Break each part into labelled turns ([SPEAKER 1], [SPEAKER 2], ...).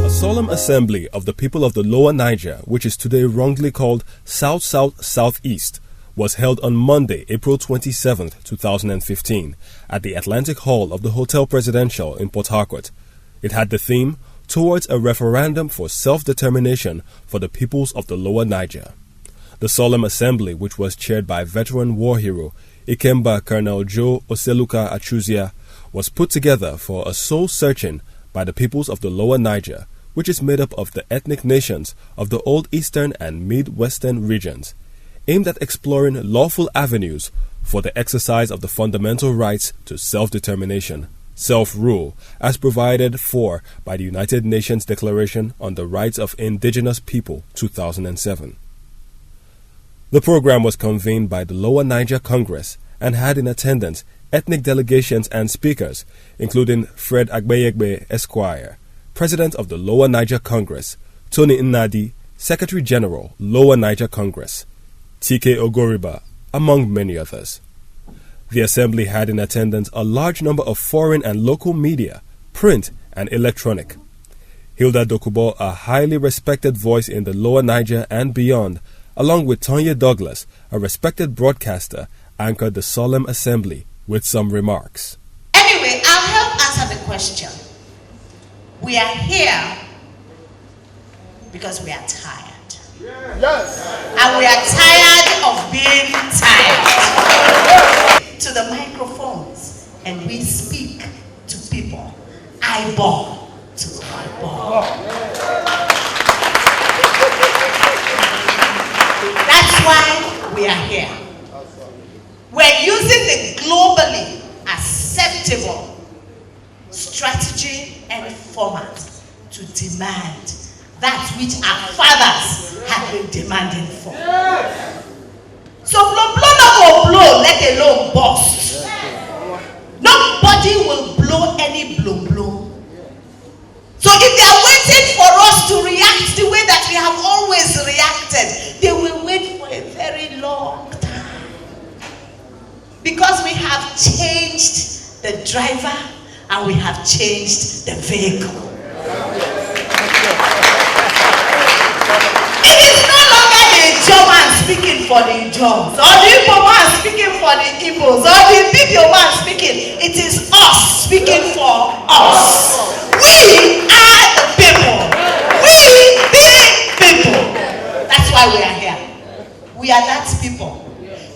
[SPEAKER 1] Solemn Assembly of the people of the Lower Niger, which is today wrongly called South-South-Southeast, was held on Monday, April 27, 2015, at the Atlantic Hall of the Hotel Presidential in Port Harcourt. It had the theme, Towards a Referendum for Self-Determination for the Peoples of the Lower Niger. The Solemn Assembly, which was chaired by veteran war hero Ikemba Colonel Joe Achuzia, was put together for a soul-searching by the peoples of the Lower Niger, which is made up of the ethnic nations of the Old Eastern and Mid-Western regions, aimed at exploring lawful avenues for the exercise of the fundamental rights to self-determination, self-rule, as provided for by the United Nations Declaration on the Rights of Indigenous People, 2007. The program was convened by the Lower Niger Congress and had in attendance ethnic delegations and speakers, including Fred Agbeyegbe, Esquire, President of the Lower Niger Congress, Tony Nnadi, Secretary General, Lower Niger Congress, TK Ogoriba, among many others. The Assembly had in attendance a large number of foreign and local media, print and electronic. Hilda Dokubu, a highly respected voice in the Lower Niger and beyond, along with Tonya Douglas, a respected broadcaster, anchored the Solemn Assembly with some remarks.
[SPEAKER 2] Anyway, I'll help answer the question. We are here because we are tired. Yes. And we are tired of being tired. To the microphones, and we speak to people, eyeball to eyeball. That's why we are here. We're using the globally acceptable strategy and format to demand that which our fathers have been demanding for. So blow, let alone burst. Nobody will blow any blow. So if they are waiting for us to react the way that we have always reacted, they will wait for a very long time. Because we have changed the driver and we have changed the vehicle. It is no longer the Ijaw man speaking for the Ijaws, or the Igbo man speaking for the Igbos, or the Ibibio man speaking. It is us speaking for us. We are the people. We the people. That's why we are here. We are that people.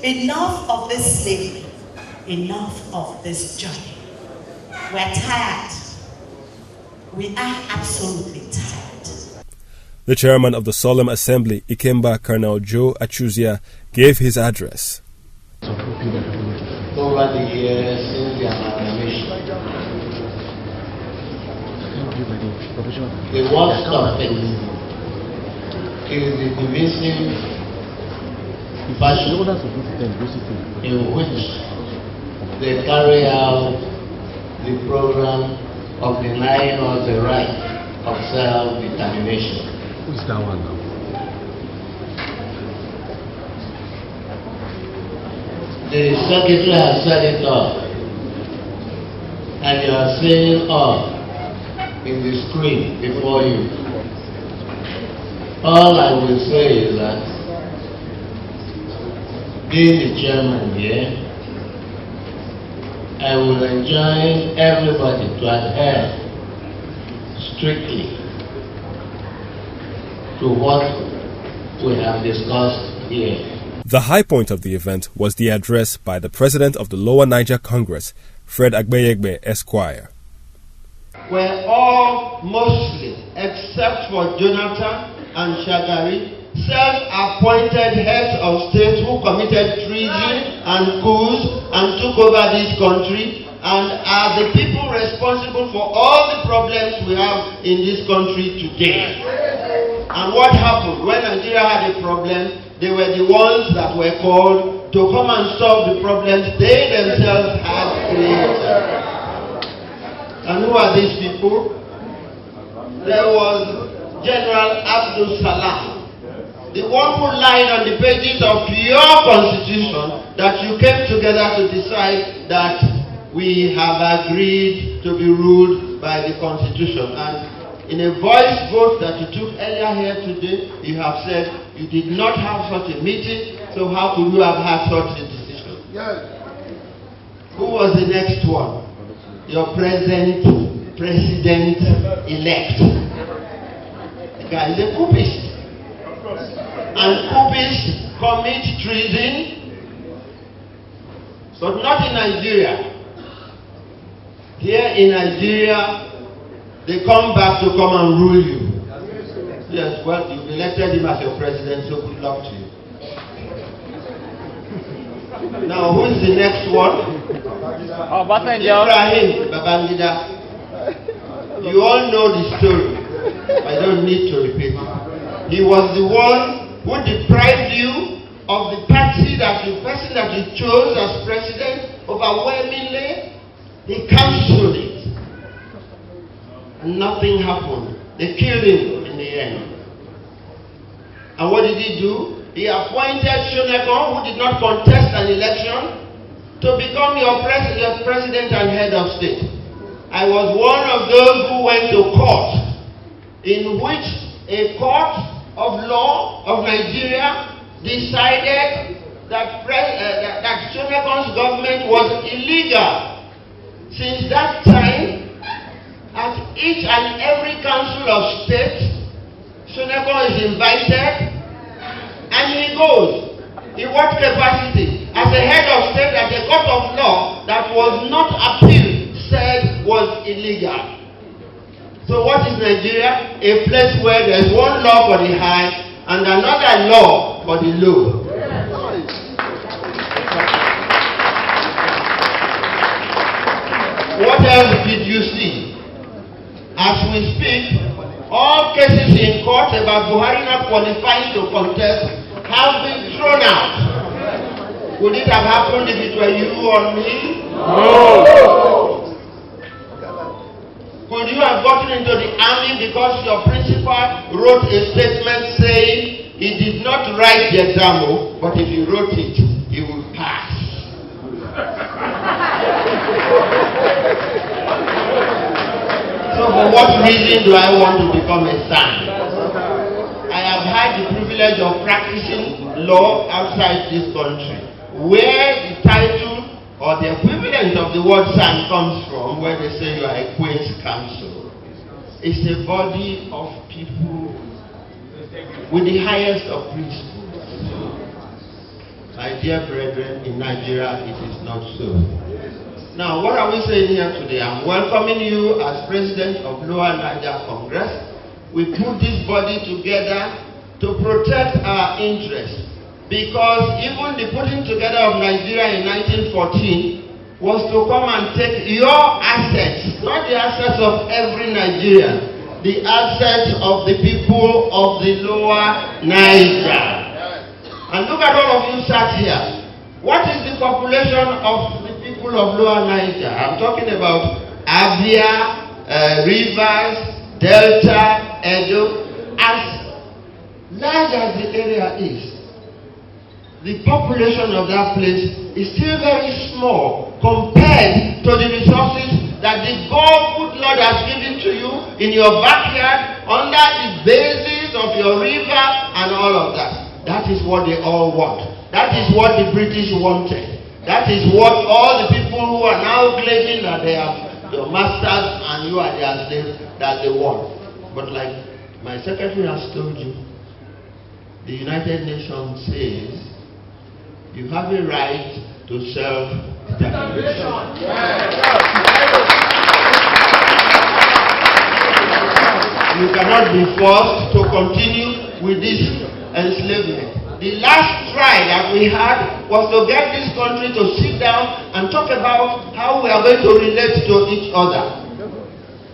[SPEAKER 2] Enough of this slavery. Enough of this journey. We are tired. We are absolutely tired.
[SPEAKER 1] The chairman of the Solemn Assembly, Ikemba Colonel Joe Achuzia, gave his address.
[SPEAKER 3] Over the years since the amalgamation, the worst of it is the divisive fashion in which they carry out the program of denying us the right of self-determination. Who is that one now? The secretary has said it all, and you are seeing all in the screen before you. All I will say is that, being the chairman here, I will enjoin everybody to adhere strictly to what we have discussed here.
[SPEAKER 1] The high point of the event was the address by the President of the Lower Niger Congress, Fred Agbeyegbe, Esquire.
[SPEAKER 4] We're all mostly, except for Jonathan and Shagari, self-appointed heads of state who committed treason and coups and took over this country and are the people responsible for all the problems we have in this country today. And what happened? When Nigeria had a problem, they were the ones that were called to come and solve the problems they themselves had created. And who are these people? There was General Abdul Salam, the one who lied on the pages of your constitution that you came together to decide that we have agreed to be ruled by the constitution. And in a voice vote that you took earlier here today, you have said you did not have such a meeting, so how could you have had such a decision? Yes. Who was the next one? Your president-elect. Guy is a coupist. And coupists commit treason, but not in Nigeria. Here in Nigeria, they come back to come and rule you. Yes, well, you've elected him as your president, so good luck to you. Now, who is the next one? Ibrahim Babangida. You all know the story. I don't need to repeat it. He was the one who deprived you of the party that the person that you chose as president overwhelmingly. He cancelled it. And nothing happened. They killed him in the end. And what did he do? He appointed Shonekon, who did not contest an election, to become your president and head of state. I was one of those who went to court, in which a court of law of Nigeria decided that Shonekon's government was illegal. Since that time, at each and every council of state, Shonekon is invited, and he goes. In what capacity? As a head of state that a court of law that was not appealed said was illegal. So what is Nigeria? A place where there is one law for the high and another law for the low. What else did you see? As we speak, all cases in court about Buhari not qualifying to contest have been thrown out. Would it have happened if it were you or me? No. Could you have gotten into the army because your principal wrote a statement saying he did not write the exam, but if he wrote it, he would pass? So for what reason do I want to become a son? I have had the privilege of practicing law outside this country, where the title or the equivalent of the word son comes from, where they say you are a Queen's Counsel. It's a body of people with the highest of principles. My dear brethren, in Nigeria, it is not so. Now, what are we saying here today? I'm welcoming you as president of Lower Niger Congress. We put this body together to protect our interests, because even the putting together of Nigeria in 1914 was to come and take your assets, not the assets of every Nigerian, the assets of the people of the Lower Niger. And look at all of you sat here. What is the population of the people of Lower Niger? I'm talking about Abia, Rivers, Delta, Edo. As large as the area is, the population of that place is still very small compared to the resources that the good Lord has given to you in your backyard, under the bases of your river and all of that. That is what they all want. That is what the British wanted. That is what all the people who are now claiming that they are your masters and you are their slaves, that they want. But like my secretary has told you, the United Nations says you have a right to self-determination. You cannot be forced to continue with this enslavement. The last try that we had was to get this country to sit down and talk about how we are going to relate to each other.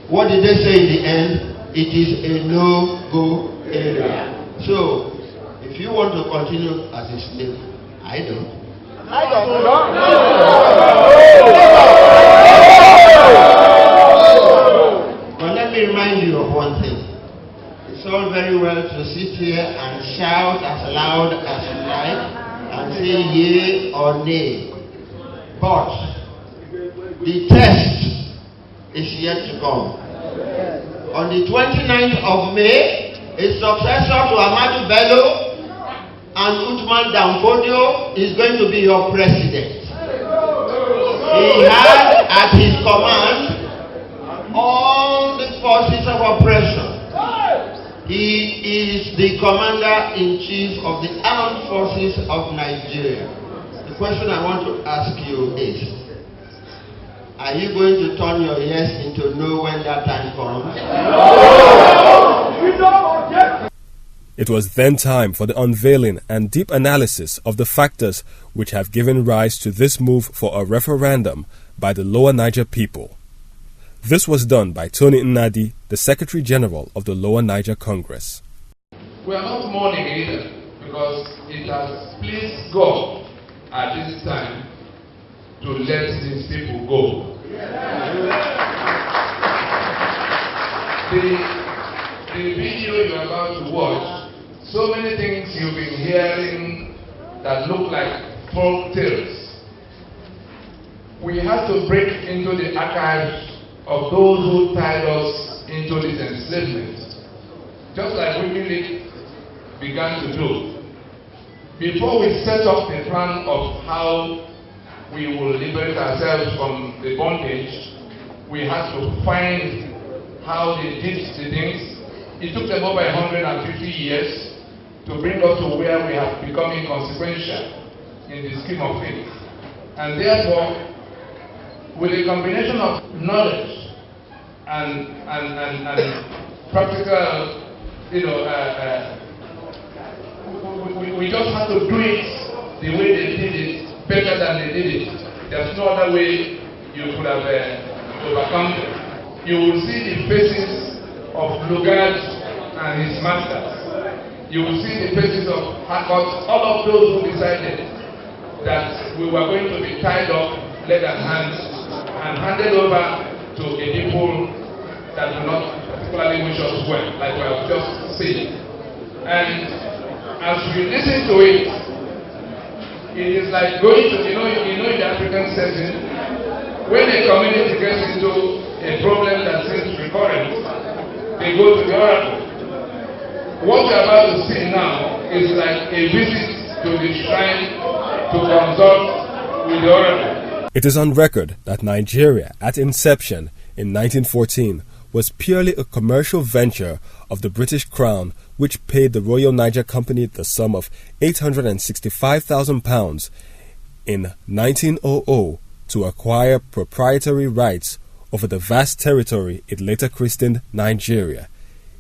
[SPEAKER 4] What did they say in the end? It is a no-go area. So, if you want to continue as a slave, I don't. But let me remind you of one thing. It's all very well to sit here and shout as loud as you like and say yea or nay. But the test is yet to come. On the 29th of May, a successor to Ahmadu Bello and Uthman Danfodio is going to be your president. He had at his command all the forces of oppression. He is the commander-in-chief of the armed forces of Nigeria. The question I want to ask you is, are you going to turn your yes into no when that time comes?
[SPEAKER 1] It was then time for the unveiling and deep analysis of the factors which have given rise to this move for a referendum by the Lower Niger people. This was done by Tony Nnadi, the Secretary General of the Lower Niger Congress.
[SPEAKER 5] We are not mourning either, because it has pleased God at this time to let these people go. The video you are about to watch, so many things you've been hearing that look like folk tales. We have to break into the archives of those who tied us into this enslavement, just like WikiLeaks began to do. Before we set up the plan of how we will liberate ourselves from the bondage, we had to find how they did the things. It took them over 150 years to bring us to where we have become inconsequential in the scheme of things. And therefore, with a combination of knowledge and practical, we just have to do it the way they did it, better than they did it. There's no other way you could have overcome them. You will see the faces of Lugard and his masters. You will see the faces of Harcourt, all of those who decided that we were going to be tied up, leg and hands, and handed over to a people that do not particularly wish us well, like we have just seen. And as we listen to it, it is like going to, in the African setting, when a community gets into a problem that seems recurrent, they go to the oracle. What we're about to see now is like a visit to the shrine to consult with the oracle.
[SPEAKER 1] It is on record that Nigeria, at inception in 1914, was purely a commercial venture of the British Crown, which paid the Royal Niger Company the sum of £865,000 in 1900 to acquire proprietary rights over the vast territory it later christened Nigeria.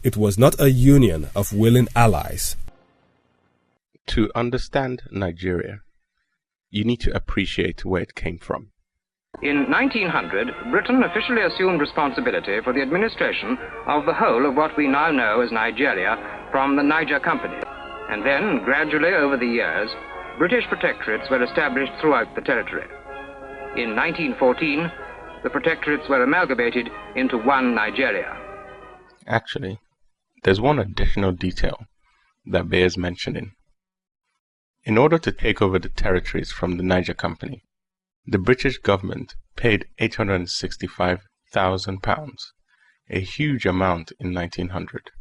[SPEAKER 1] It was not a union of willing allies.
[SPEAKER 6] To understand Nigeria, you need to appreciate where it came from.
[SPEAKER 7] In 1900, Britain officially assumed responsibility for the administration of the whole of what we now know as Nigeria from the Niger Company. And then, gradually over the years, British protectorates were established throughout the territory. In 1914, the protectorates were amalgamated into one Nigeria.
[SPEAKER 6] Actually, there's one additional detail that bears mentioning. In order to take over the territories from the Niger Company, the British government paid £865,000, a huge amount in 1900.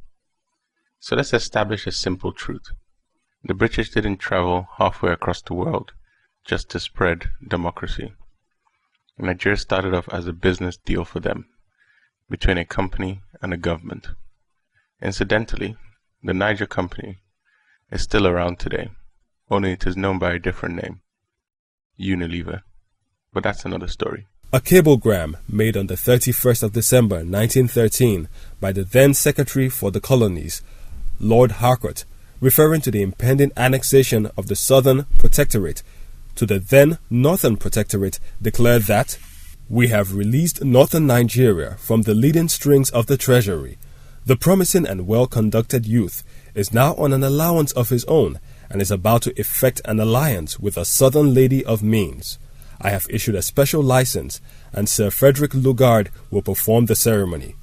[SPEAKER 6] So let's establish a simple truth. The British didn't travel halfway across the world just to spread democracy. Nigeria started off as a business deal for them, between a company and a government. Incidentally, the Niger Company is still around today, only it is known by a different name, Unilever. But that's another story.
[SPEAKER 1] A cablegram made on the 31st of December 1913 by the then Secretary for the Colonies, Lord Harcourt, referring to the impending annexation of the Southern Protectorate to the then Northern Protectorate, declared that we have released Northern Nigeria from the leading strings of the treasury. The promising and well-conducted youth is now on an allowance of his own and is about to effect an alliance with a Southern lady of means. I have issued a special license, and Sir Frederick Lugard will perform the ceremony.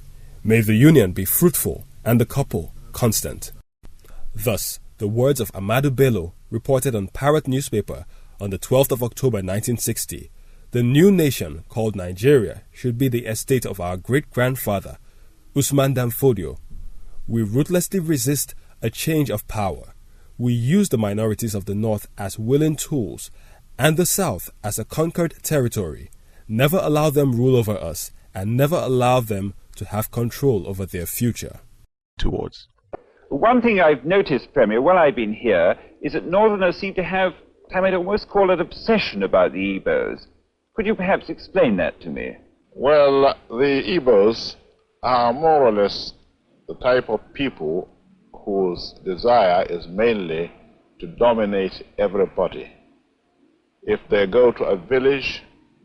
[SPEAKER 1] May the union be fruitful and the couple constant. Thus, the words of Amadu Bello, reported on Parrot newspaper on the 12th of October 1960. The new nation called Nigeria should be the estate of our great-grandfather, Usman Danfodio. We ruthlessly resist a change of power. We use the minorities of the North as willing tools and the South as a conquered territory. Never allow them rule over us, and never allow them to have control over their future.
[SPEAKER 6] Towards.
[SPEAKER 8] One thing I've noticed, Premier, while I've been here, is that Northerners seem to have, I might almost call it, obsession about the Igbos. Could you perhaps explain that to me?
[SPEAKER 9] Well, the Igbos are more or less the type of people whose desire is mainly to dominate everybody. If they go to a village,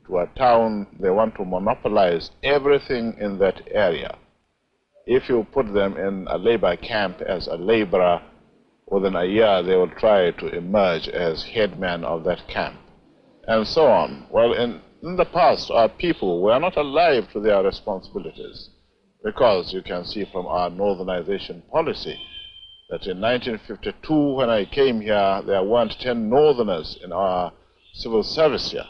[SPEAKER 9] to a town, they want to monopolize everything in that area. If you put them in a labor camp as a laborer, within a year they will try to emerge as headman of that camp, and so on. Well, in the past, our people were not alive to their responsibilities, because you can see from our northernization policy that in 1952, when I came here, there weren't 10 northerners in our civil service here.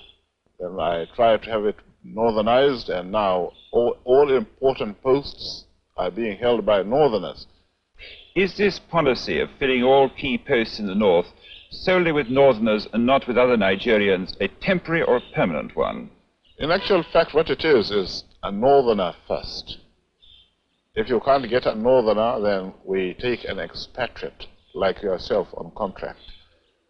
[SPEAKER 9] Then I tried to have it northernized, and now all important posts are being held by northerners.
[SPEAKER 8] Is this policy of filling all key posts in the North solely with northerners and not with other Nigerians a temporary or a permanent one?
[SPEAKER 9] In actual fact, what it is a northerner first. If you can't get a northerner, then we take an expatriate like yourself on contract.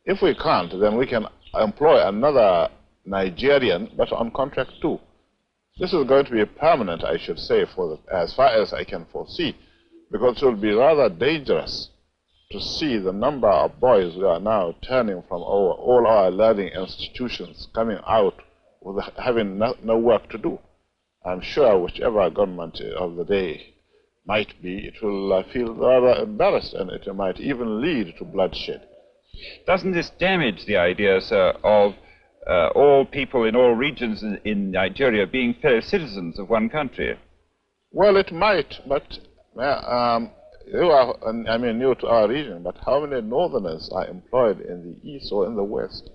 [SPEAKER 9] If we can't, then we can employ another Nigerian, but on contract too. This is going to be permanent, I should say, as far as I can foresee, because it will be rather dangerous to see the number of boys who are now turning from all our learning institutions, coming out with having no work to do. I'm sure whichever government of the day might be, it will feel rather embarrassed, and it might even lead to bloodshed.
[SPEAKER 8] Doesn't this damage the idea, sir, of all people in all regions in Nigeria being fellow citizens of one country?
[SPEAKER 9] Well, it might, but you are, new to our region, but how many northerners are employed in the east or in the west?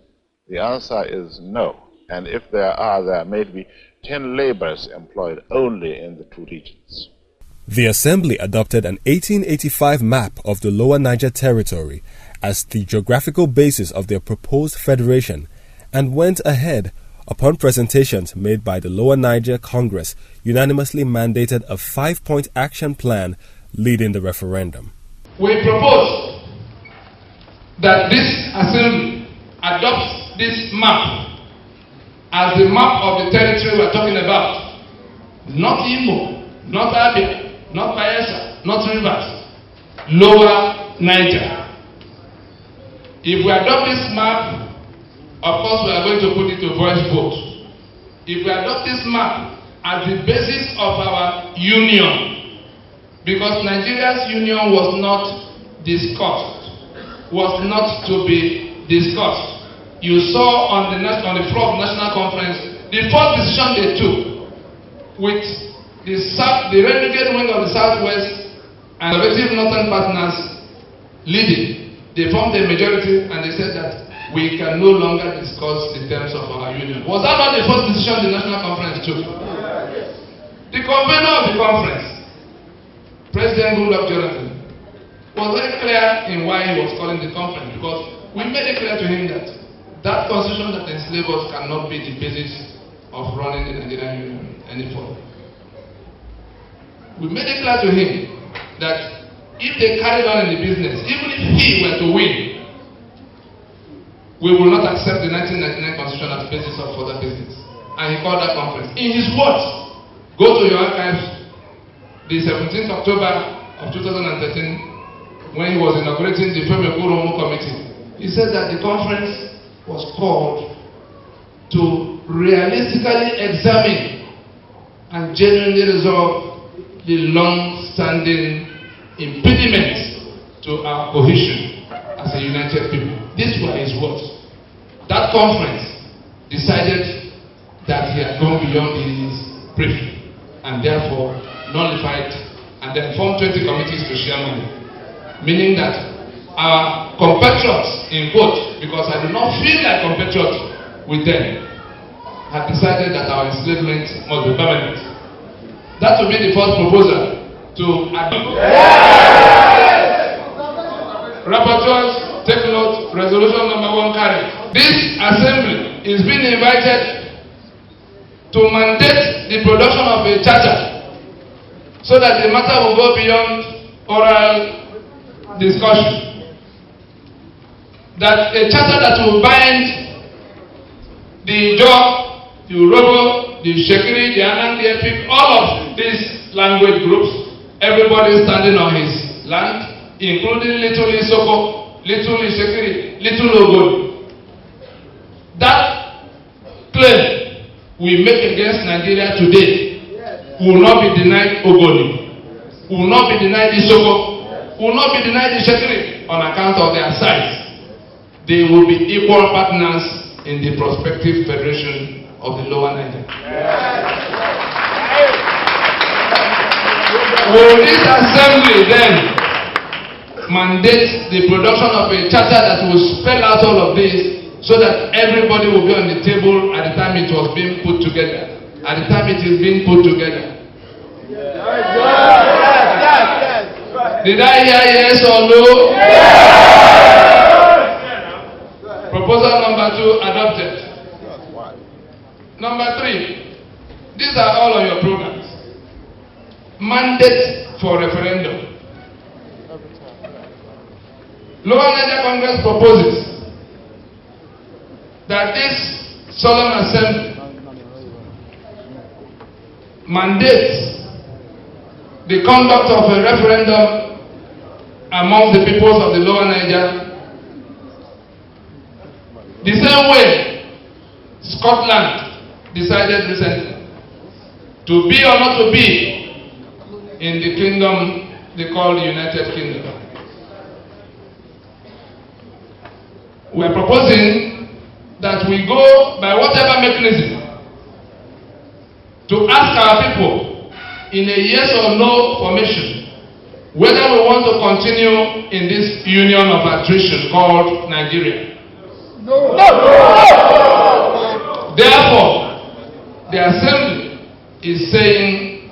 [SPEAKER 9] The answer is no. And if there may be 10 laborers employed only in the two regions.
[SPEAKER 1] The Assembly adopted an 1885 map of the Lower Niger Territory as the geographical basis of their proposed federation, and went ahead, upon presentations made by the Lower Niger Congress, unanimously mandated a 5-point action plan leading the referendum.
[SPEAKER 5] We propose that this Assembly adopts this map as the map of the territory we're talking about. Not Imo, not Abia, not Bayelsa, not Rivers, Lower Niger. If we adopt this map, of course we are going to put it to voice vote. If we adopt this map as the basis of our union, because Nigeria's union was not discussed, was not to be discussed. You saw on the floor of National Conference, the first decision they took with the renegade wing of the Southwest and conservative Northern partners leading. They formed a majority and they said that we can no longer discuss the terms of our union. Was that not the first decision the National Conference took? The convener of the conference, President Goodluck Jonathan, was very clear in why he was calling the conference, because we made it clear to him that that constitution that enslaves us cannot be the basis of running the Nigerian Union any further. We made it clear to him that if they carried on in the business, even if he were to win, we will not accept the 1999 constitution as the basis of further business. And he called that conference. In his words, go to your archives, the 17th October of 2013, when he was inaugurating the Femi Okuromu Committee. He said that the conference was called to realistically examine and genuinely resolve the long-standing impediments to our cohesion as a united people. These were his words. That conference decided that he had gone beyond his brief and therefore nullified and then formed 20 committees to share money. Meaning that our compatriots, in quote, because I do not feel like compatriots with them, had decided that our enslavement must be permanent. That will be the first proposal to adopt. Rapporteurs, take note, resolution number 1 carried. This assembly is being invited to mandate the production of a charter so that the matter will go beyond oral discussion. That a charter that will bind the Jaw, the Urobo, the Shekiri, the Anang, the Efik, all of these language groups, everybody standing on his land, including Little Isoko, Little Shekiri, Little Ogoni. That claim we make against Nigeria today will not be denied Ogoni, will not be denied Isoko, will not be denied Shekiri on account of their size. They will be equal partners in the prospective federation of the Lower Niger. Will this assembly then mandate the production of a charter that will spell out all of this so that everybody will be on the table at the time it was being put together, at the time it is being put together? Did I hear yes or no? Proposal number 2 adopted. Number 3, these are all on your programs. Mandate for referendum. Lower Niger Congress proposes that this Solemn Assembly mandates the conduct of a referendum among the peoples of the Lower Niger, the same way Scotland decided recently to be or not to be in the kingdom they call the United Kingdom. We are proposing that we go by whatever mechanism to ask our people in a yes or no formation whether we want to continue in this union of attrition called Nigeria. No. Therefore, the Assembly is saying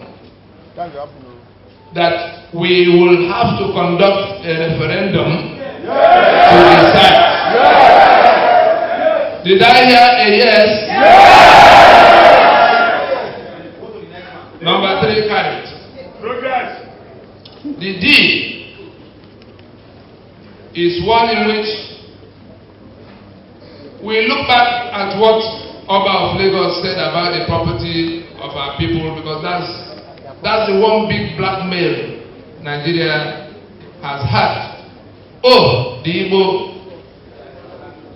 [SPEAKER 5] that we will have to conduct a referendum to decide. Did I hear a yes? Number 3 carried. The D is one in which we look back at what Oba of Lagos said about the property of our people, because that's the one big blackmail Nigeria has had. Oh, the Igbo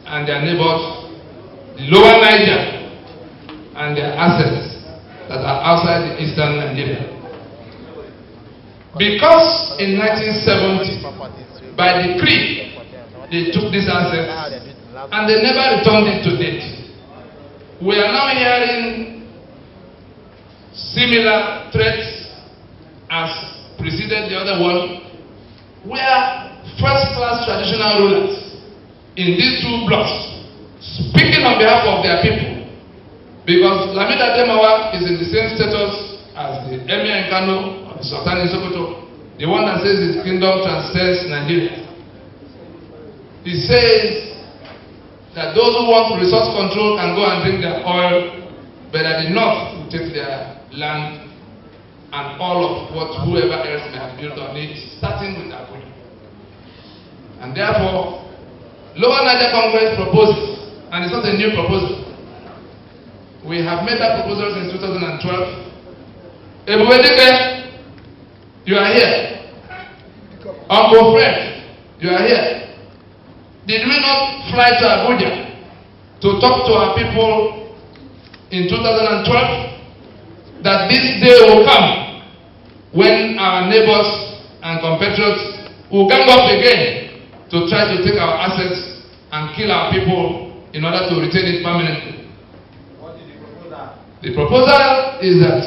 [SPEAKER 5] and their neighbors, the Lower Niger and their assets that are outside the eastern Nigeria. Because in 1970, by decree, they took these assets and they never returned it to date. We are now hearing similar threats as preceded the other one, where first-class traditional rulers in these 2 blocks, speaking on behalf of their people, because Lamida Demawa is in the same status as the Emir in Kano of the Sultan in Sokoto, the one that says his kingdom transcends Nigeria. He says that those who want resource control can go and drink their oil, but at the north will take their land and all of what whoever else may have built on it, starting with Abuja. And therefore, Lower Niger Congress proposes, and it's not a new proposal. We have made that proposal since 2012. Ebubedike, you are here. Uncle Fred, You are here. Did we not fly to Abuja to talk to our people in 2012 that this day will come when our neighbors and compatriots will gang up again to try to take our assets and kill our people in order to retain it permanently?
[SPEAKER 10] What is the proposal?
[SPEAKER 5] The proposal is that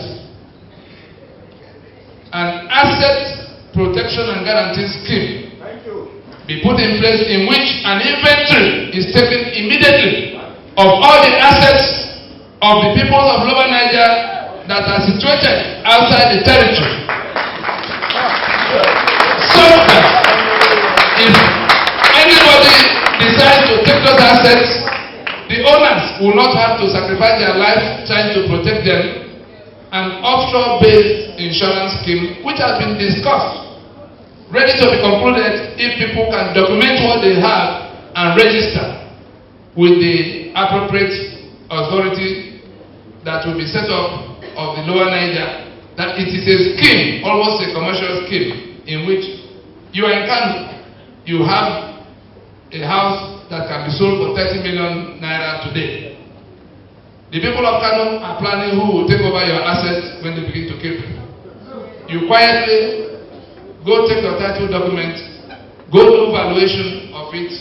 [SPEAKER 5] an asset protection and guarantee scheme be put in place in which an inventory is taken immediately of all the assets of the people of Lower Niger that are situated outside the territory. So that if anybody decides to take those assets, the owners will not have to sacrifice their life trying to protect them. An offshore-based insurance scheme which has been discussed, ready to be concluded if people can document what they have and register with the appropriate authority that will be set up of the Lower Niger, that it is a scheme, almost a commercial scheme, in which you are in Kano, you have a house that can be sold for 30 million naira today. The people of Kano are planning who will take over your assets when they begin to kill people. You quietly go take your title document, go do valuation of it,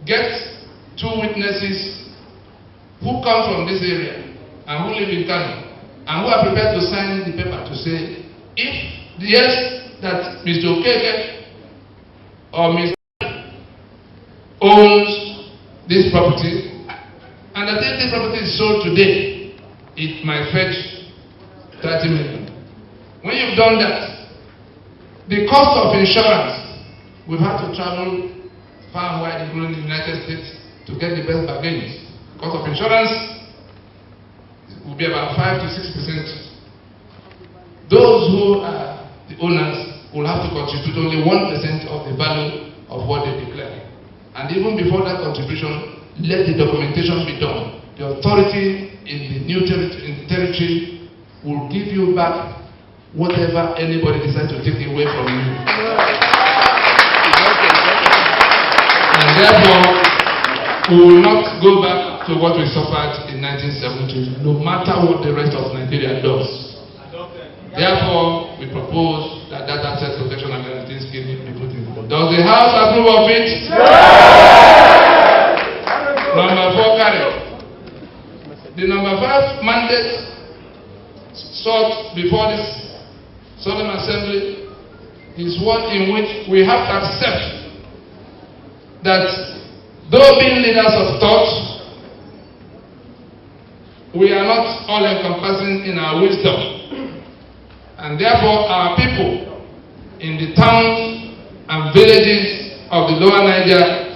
[SPEAKER 5] get 2 witnesses who come from this area and who live in Kano and who are prepared to sign the paper to say, if yes, that Mr. Okeke or Mr. owns this property, and that if this property is sold today, it might fetch 30 million. When you've done that, the cost of insurance, we've had to travel far and wide, including the United States, to get the best bargains. The cost of insurance will be about 5 to 6%. Those who are the owners will have to contribute only 1% of the value of what they declare. And even before that contribution, let the documentation be done. The authority in the new territory will give you back whatever anybody decides to take away from you. And therefore, we will not go back to what we suffered in 1970, no matter what the rest of Nigeria does. Therefore, we propose that that asset protection and guarantee scheme be put in place. Does the House approve of it? Number 4 carried. The number 5 mandate sought before this Solemn Assembly is one in which we have to accept that though being leaders of thought, we are not all encompassing in our wisdom, and therefore our people in the towns and villages of the Lower Niger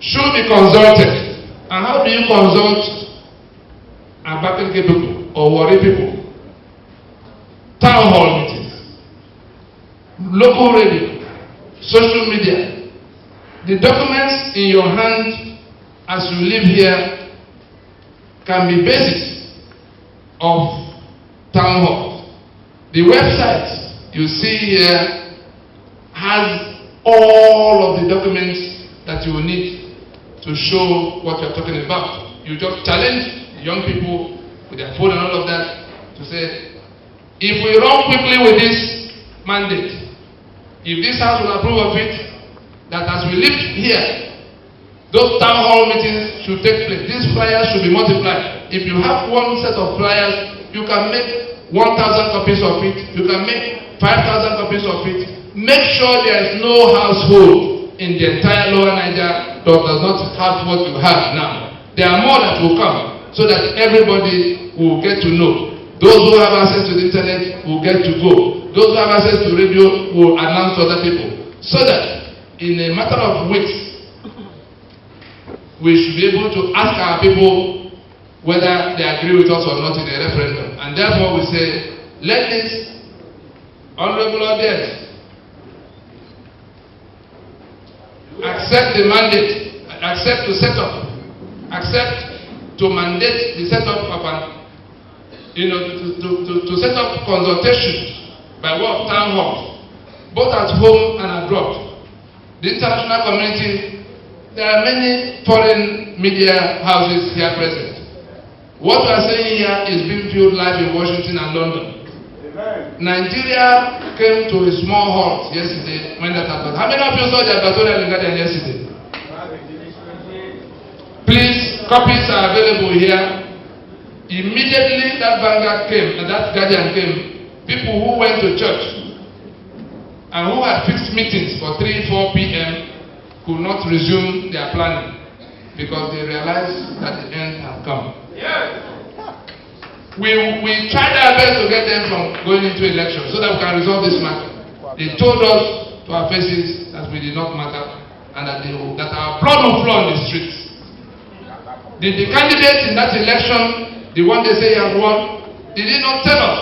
[SPEAKER 5] should be consulted. And how do you consult Agbeyegbe people or Warri people? Town hall meetings, local radio, social media. The documents in your hand as you live here can be basis of town halls. The website you see here has all of the documents that you will need to show what you're talking about. You just challenge young people with their phone and all of that to say, if we run quickly with this mandate, if this House will approve of it, that as we live here, those town hall meetings should take place. These flyers should be multiplied. If you have one set of flyers, you can make 1,000 copies of it. You can make 5,000 copies of it. Make sure there is no household in the entire Lower Niger that does not have what you have now. There are more that will come, so that everybody will get to know. Those who have access to the internet will get to go. Those who have access to radio will announce to other people. So that in a matter of weeks, we should be able to ask our people whether they agree with us or not in a referendum. And therefore we say, let this honorable audience accept the mandate, accept to set up, accept to mandate the setup of an, to set up consultations by way of town halls, both at home and abroad. The international community, there are many foreign media houses here present. What we are saying here is being viewed live in Washington and London. Nigeria came to a small halt yesterday when that happened. How many of you saw the advertorial in Guardian yesterday? Please, copies are available here. Immediately that Vanguard came, that Guardian came, people who went to church and who had fixed meetings for 3-4 p.m. could not resume their planning because they realized that the end had come. We tried our best to get them from going into elections so that we can resolve this matter. They told us to our faces that we did not matter and that our blood will flow on the streets. Did the candidates in that election, the one they say have won, did they not tell us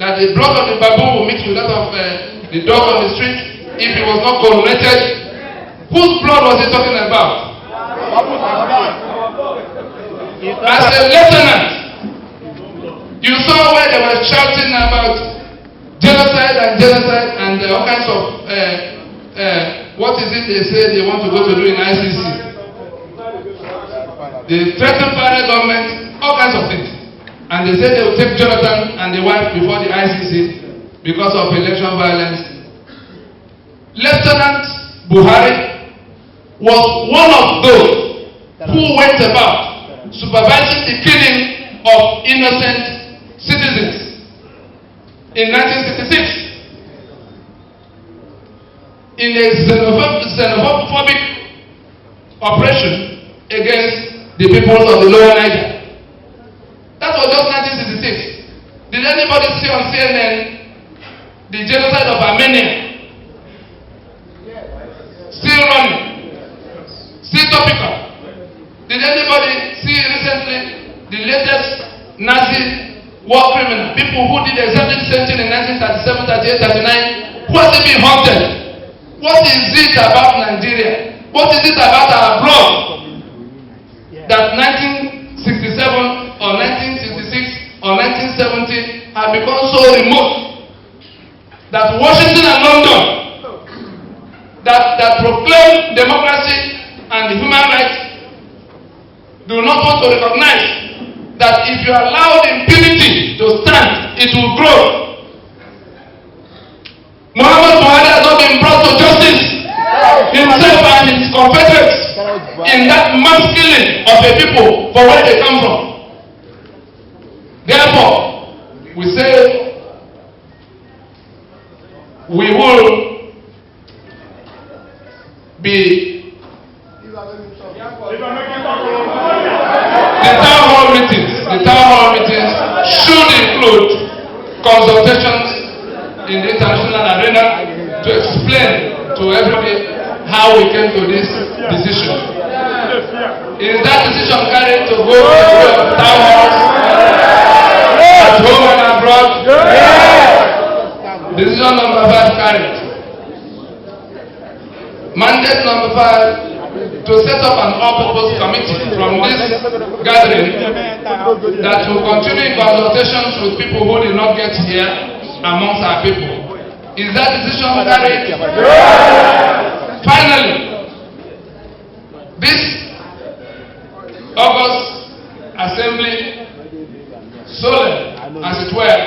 [SPEAKER 5] that the blood of the baboon will mix with that of the dog on the street if he was not coronated? Whose blood was he talking about? As a lieutenant, you saw where they were shouting about genocide and all kinds of what is it they say they want to go to do in ICC? They threatened federal government, all kinds of things. And they said they will take Jonathan and the wife before the ICC because of election violence. Lieutenant Buhari was one of those who went about supervising the killing of innocent citizens in 1966 in a xenophobic operation against the people of the Lower Niger. That was just 1966. Did anybody see on CNN the genocide of Armenia? Still running. Still topical. Did anybody see recently the latest Nazi war criminal, people who did exactly the same thing in 1937, 38, 39, who has it been haunted? What is it about Nigeria? What is it about our blood that 1967 or 1966 or 1970 have become so remote that Washington and London that proclaim democracy and human rights do not want to recognize that if you allow impunity to stand, it will grow. Muhammad Buhari has not been brought to justice himself and his confederates in that mass killing of a people for where they come from. Therefore, we say we will be the town hall meetings should include consultations in the international arena to explain to everybody how we came to this decision. Is that decision carried to go to the town halls at home and abroad? Decision number 5 carried. Mandate number 5, to set up an all-purpose committee from this gathering that will continue consultations with people who did not get here amongst our people. Is that decision carried? Finally, this August Assembly, solemn as it were,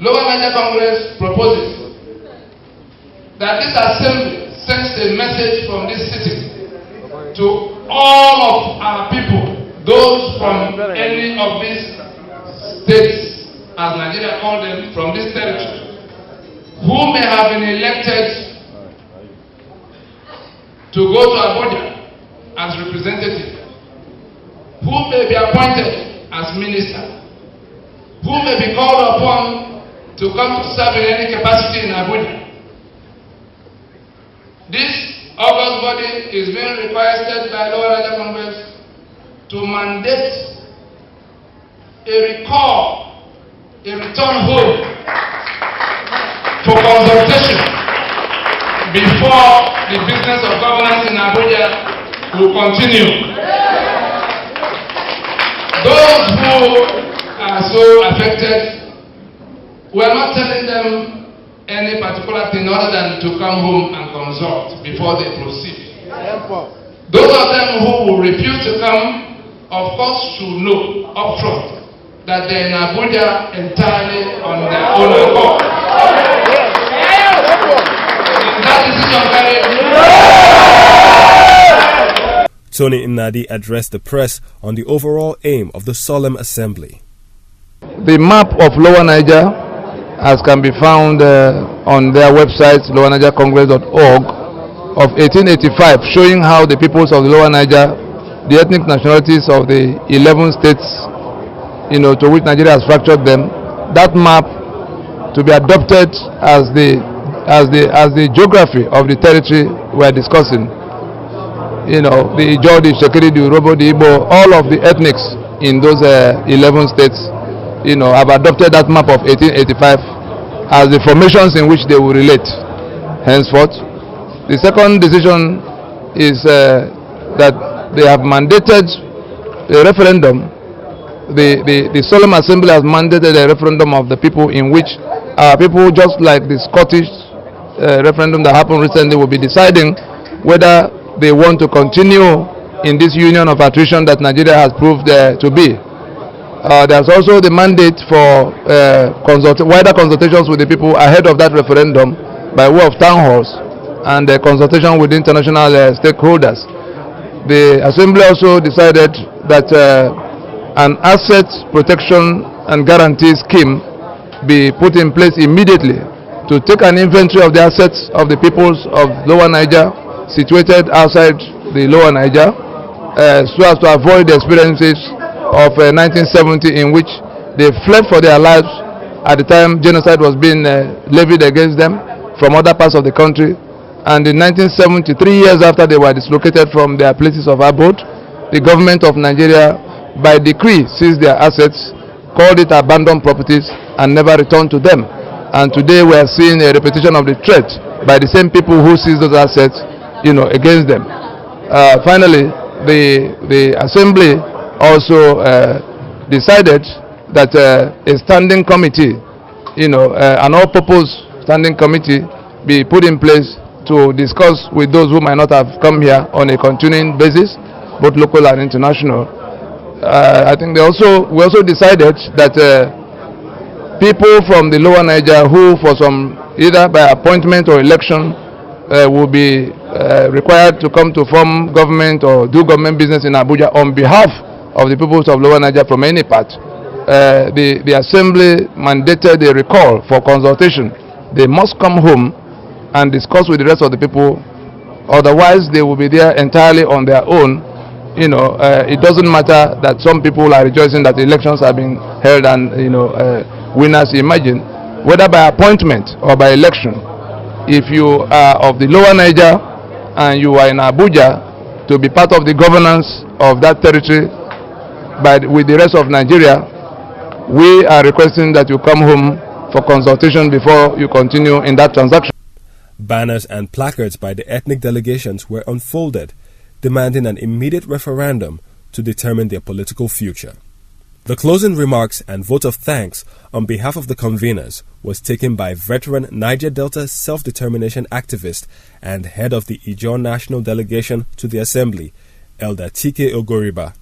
[SPEAKER 5] Lower Niger Congress proposes that this assembly sends a message from this city to all of our people, those from any of these states, as Nigeria called them, from this territory, who may have been elected to go to Abuja as representative, who may be appointed as minister, who may be called upon to come to serve in any capacity in Abuja. This August body is being requested by Lower Niger Congress to mandate a return home for consultation before the business of governance in Abuja will continue. Those who are so affected, we are not telling them any particular thing other than to come home and consult before they proceed. Those of them who will refuse to come, of course, should know upfront that they're in Abuja entirely on their own accord. That decision carried.
[SPEAKER 1] Tony Nnadi addressed the press on the overall aim of the Solemn Assembly.
[SPEAKER 11] The map of Lower Niger, as can be found on their website, lowernigercongress.org, of 1885, showing how the peoples of the Lower Niger, the ethnic nationalities of the 11 states, to which Nigeria has fractured them, that map to be adopted as the geography of the territory we are discussing. The Ijaw, the Shekiri, the Urobo, the Igbo, all of the ethnics in those 11 states, have adopted that map of 1885 as the formations in which they will relate henceforth. The second decision is that they have mandated a referendum. The Solemn Assembly has mandated a referendum of the people, in which people, just like the Scottish referendum that happened recently, will be deciding whether they want to continue in this union of attrition that Nigeria has proved to be. There's also the mandate for wider consultations with the people ahead of that referendum by way of town halls and consultation with international stakeholders. The Assembly also decided that an asset protection and guarantee scheme be put in place immediately to take an inventory of the assets of the peoples of Lower Niger situated outside the Lower Niger, so as to avoid the experiences of 1970, in which they fled for their lives at the time genocide was being levied against them from other parts of the country. And in 1970, 3 years after they were dislocated from their places of abode, the government of Nigeria, by decree, seized their assets, called it abandoned properties, and never returned to them. And today we are seeing a repetition of the threat by the same people who seized those assets, against them. Finally, the Assembly also decided that a standing committee, an all-purpose standing committee, be put in place to discuss with those who might not have come here on a continuing basis, both local and international. I think we also decided that people from the Lower Niger who, for some, either by appointment or election, will be required to come to form government or do government business in Abuja on behalf of the peoples of Lower Niger from any part. The Assembly mandated a recall for consultation. They must come home and discuss with the rest of the people, otherwise they will be there entirely on their own. It doesn't matter that some people are rejoicing that the elections have been held and winners emerging, whether by appointment or by election. If you are of the Lower Niger and you are in Abuja to be part of the governance of that territory with the rest of Nigeria, we are requesting that you come home for consultation before you continue in that transaction.
[SPEAKER 1] Banners and placards by the ethnic delegations were unfolded, demanding an immediate referendum to determine their political future. The closing remarks and vote of thanks on behalf of the conveners was taken by veteran Niger Delta self-determination activist and head of the Ijaw National Delegation to the Assembly, Elder T.K. Ogoriba.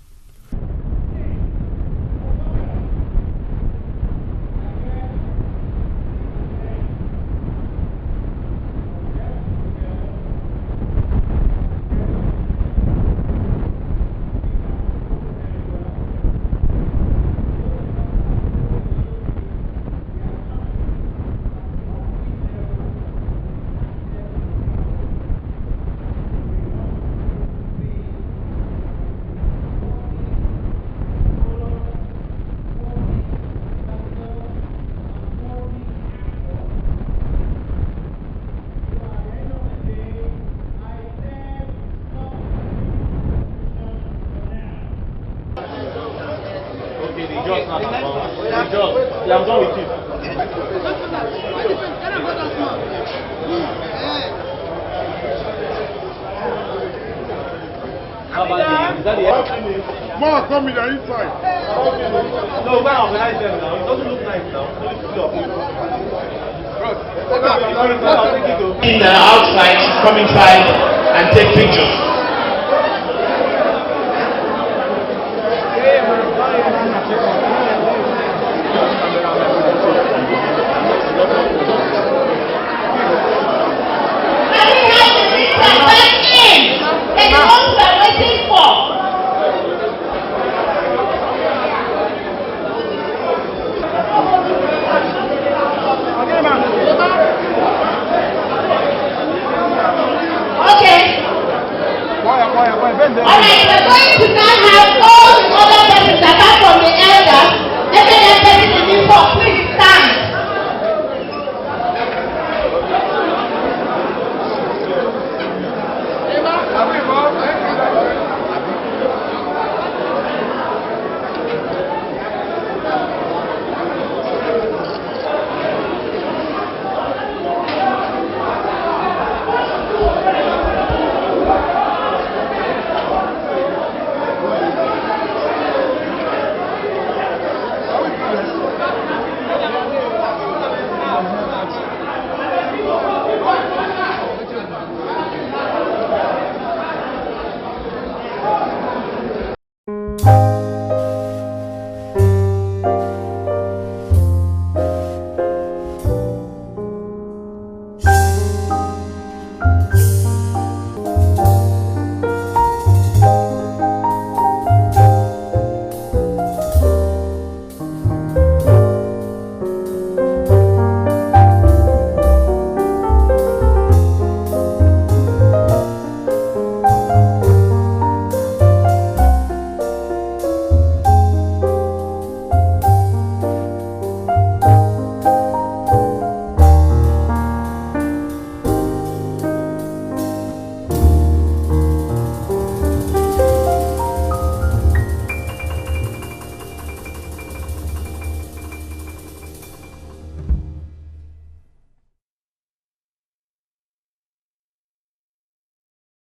[SPEAKER 10] I'm done with you.
[SPEAKER 9] More come in the inside.
[SPEAKER 10] No, we're not organized them now. It doesn't look nice now.
[SPEAKER 4] In the outside, come inside and take pictures.